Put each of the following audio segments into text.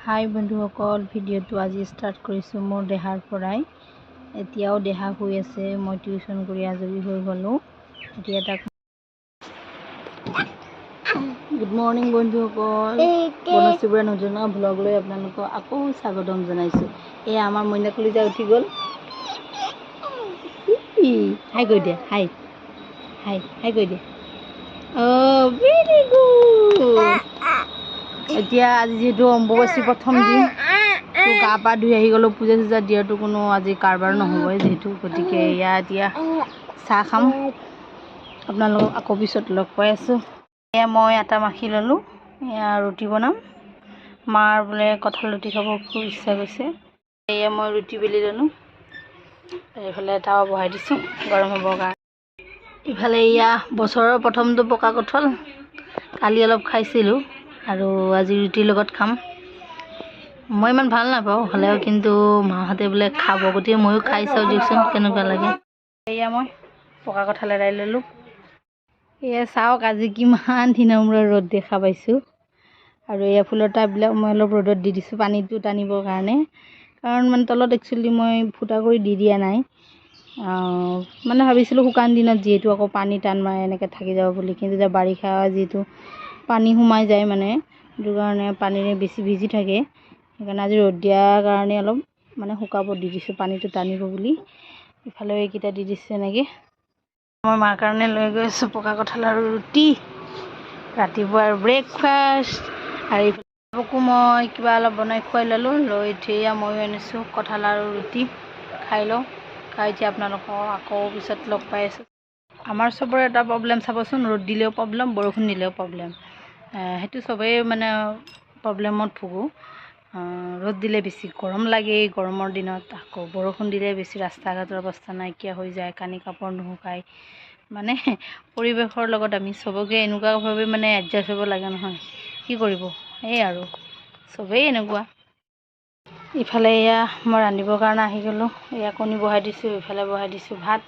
হাই বন্ধুসকল, ভিডিঅ'টো আজি ষ্টাৰ্ট কৰিছোঁ মোৰ দেহাৰ পৰাই। এতিয়াও দেহা শুই আছে। মই টিউশ্যন কৰি আজৰি হৈ গ'লোঁ। এতিয়া তাক গুড মৰ্ণিং বন্ধুসকল, বনশ্ৰী নতুন ব্লগ লৈ আপোনালোকক আকৌ স্বাগতম জনাইছোঁ। এয়া আমাৰ মইনা কলিজা উঠি গ'ল। হাই কৈ দিয়া, হাই হাই হাই কৈ দিয়া। অ' ভেৰি গুড। এতিয়া আজি যিহেতু অম্বুবাচী প্ৰথম দিন, তো গা পা ধুই আহি গ'লোঁ। পূজা চূজা দিয়াটো কোনো আজি কাৰবাৰ নহ'বই যিহেতু, গতিকে এয়া এতিয়া চাহ খাম। আপোনালোকক আকৌ পিছত লগ পাই আছোঁ। এয়া মই আটা মাখি ল'লোঁ, এয়া ৰুটি বনাম। মাৰ বোলে কঁঠাল ৰুটি খাব খুব ইচ্ছা গৈছে। এয়া মই ৰুটি বেলি ল'লোঁ, এইফালে তাৱা বহাই দিছোঁ গৰম হ'বৰ কাৰণে। ইফালে এয়া বছৰৰ প্ৰথমটো পকা কঁঠাল, কালি অলপ খাইছিলোঁ আৰু আজি ৰুটিৰ লগত খাম। মই ইমান ভাল নাপাওঁ, হ'লেও কিন্তু মাহঁতে বোলে খাব, গতিকে ময়ো খাই চাওঁ দিয়কচোন কেনেকুৱা লাগে। এয়া মই পকা কঁঠাল এৰাই ল'লোঁ। এয়া চাওক আজি কিমান দিনৰ মূৰত ৰ'দ দেখা পাইছোঁ। আৰু এয়া ফুলৰ টাববিলাক মই অলপ ৰ'দত দি দিছোঁ পানীটো টানিবৰ কাৰণে, কাৰণ মানে তলত একচুৱেলি মই ফুটা কৰি দি দিয়া নাই। মানে ভাবিছিলোঁ শুকান দিনত যিহেতু আকৌ পানী টান মাৰে এনেকৈ থাকি যাব বুলি, কিন্তু এতিয়া বাৰিষা যিহেতু পানী সোমাই যায়, মানে সেইটো কাৰণে পানীৰে বেছি ভিজি থাকে। সেইকাৰণে আজি ৰ'দ দিয়াৰ কাৰণে অলপ মানে শুকাব দি দিছোঁ, পানীটো টানিব বুলি। ইফালেও এইকেইটা দি দিছোঁ এনেকৈ। মই মাৰ কাৰণে লৈ গৈ আছোঁ পকা কঁঠাল আৰু ৰুটি, ৰাতিপুৱাৰ ব্ৰেকফাষ্ট। আৰু ইফালেকো মই কিবা অলপ বনাই খুৱাই ল'লোঁ। লৈ এতিয়া ময়ো আনিছোঁ কঁঠাল আৰু ৰুটি, খাই লওঁ। খাই এতিয়া আপোনালোকক আকৌ পিছত লগ পাই আছোঁ। আমাৰ চবৰে এটা প্ৰব্লেম চাবচোন, ৰ'দ দিলেও প্ৰব্লেম, বৰষুণ দিলেও প্ৰব্লেম। সেইটো চবেই মানে প্ৰব্লেমত ভোগোঁ। ৰ'দ দিলে বেছি গৰম লাগে গৰমৰ দিনত, আকৌ বৰষুণ দিলে বেছি ৰাস্তা ঘাটৰ অৱস্থা নাইকিয়া হৈ যায়, কানি কাপোৰ নুশুকায়। মানে পৰিৱেশৰ লগত আমি চবকে এনেকুৱাভাৱে মানে এডজাষ্ট হ'ব লাগে নহয়, কি কৰিব, এই আৰু চবেই এনেকুৱা। ইফালে এয়া মই ৰান্ধিবৰ কাৰণে আহি গ'লোঁ। এয়া কণী বহাই দিছোঁ, ইফালে বহাই দিছোঁ ভাত,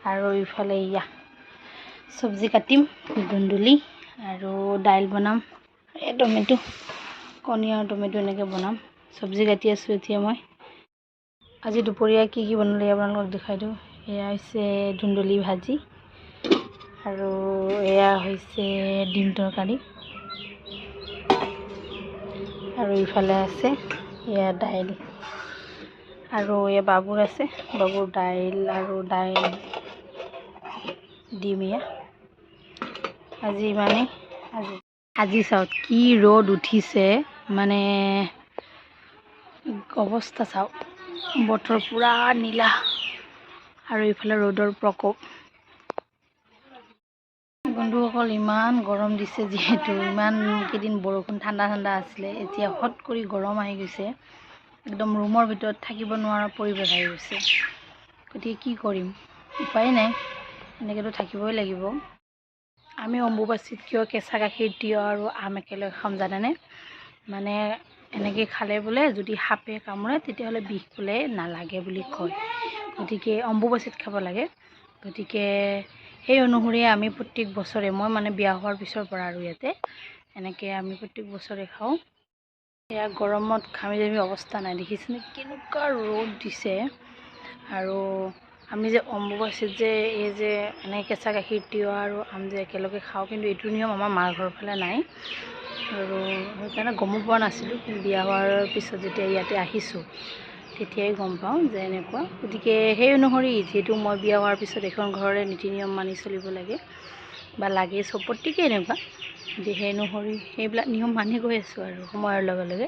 আৰু ইফালে এয়া চব্জি কাটিম, ধুন্দুলি আৰু দাইল বনাম। এই টমেটো, কণী আৰু টমেটো এনেকৈ বনাম। চব্জি কাটি আছোঁ এতিয়া মই। আজি দুপৰীয়া কি কি বনালে আপোনালোকক দেখাই দিওঁ। এয়া হৈছে ধুন্দুলি ভাজি, আৰু এয়া হৈছে ডিম তৰকাৰী, আৰু ইফালে আছে এয়া দাইল, আৰু এয়া বাবুৰ আছে, বাবুৰ দাইল আৰু ডিম। এয়া আজি ইমানেই। আজি চাওক কি ৰ'দ উঠিছে, মানে অৱস্থা চাওক, বতৰ পূৰা নীলা, আৰু ইফালে ৰ'দৰ প্ৰকোপ। বন্ধুসকল ইমান গৰম দিছে, যিহেতু ইমান কেইদিন বৰষুণ ঠাণ্ডা ঠাণ্ডা আছিলে, এতিয়া হট কৰি গৰম আহি গৈছে। একদম ৰুমৰ ভিতৰত থাকিব নোৱাৰা পৰিৱেশ আহি গৈছে। গতিকে কি কৰিম, উপায় নাই, এনেকৈতো থাকিবই লাগিব। আমি অম্বুবাচীত কিয় কেঁচা গাখীৰ, তিয়ঁহ আৰু আম একেলগে খাম জানেনে? মানে এনেকৈ খালে বোলে যদি সাপে কামুৰে তেতিয়াহ'লে বিষ বোলে নালাগে বুলি কয়, গতিকে অম্বুবাচীত খাব লাগে। গতিকে সেই অনুসৰি আমি প্ৰত্যেক বছৰে, মই মানে বিয়া হোৱাৰ পিছৰ পৰা আৰু ইয়াতে এনেকৈ আমি প্ৰত্যেক বছৰে খাওঁ। এয়া গৰমত ঘামি জামি অৱস্থা নাই, দেখিছেনে কেনেকুৱা ৰ'দ দিছে। আৰু আমি যে অম্বুবাচীত যে এই যে এনেকৈ কেঁচা গাখীৰ, তিয়ঁহ আৰু আম যে একেলগে খাওঁ, কিন্তু এইটো নিয়ম আমাৰ মাৰ ঘৰৰ ফালে নাই, আৰু সেইকাৰণে গমো পোৱা নাছিলোঁ। কিন্তু বিয়া হোৱাৰ পিছত যেতিয়া ইয়াতে আহিছোঁ তেতিয়াই গম পাওঁ যে এনেকুৱা। গতিকে সেই অনুসৰি যিহেতু মই বিয়া হোৱাৰ পিছত এখন ঘৰৰে নীতি নিয়ম মানি চলিব লাগে, বা লাগে, চব প্ৰত্যেকেই এনেকুৱা। গতিকে সেই অনুসৰি সেইবিলাক নিয়ম মানি গৈ আছোঁ আৰু সময়ৰ লগে লগে।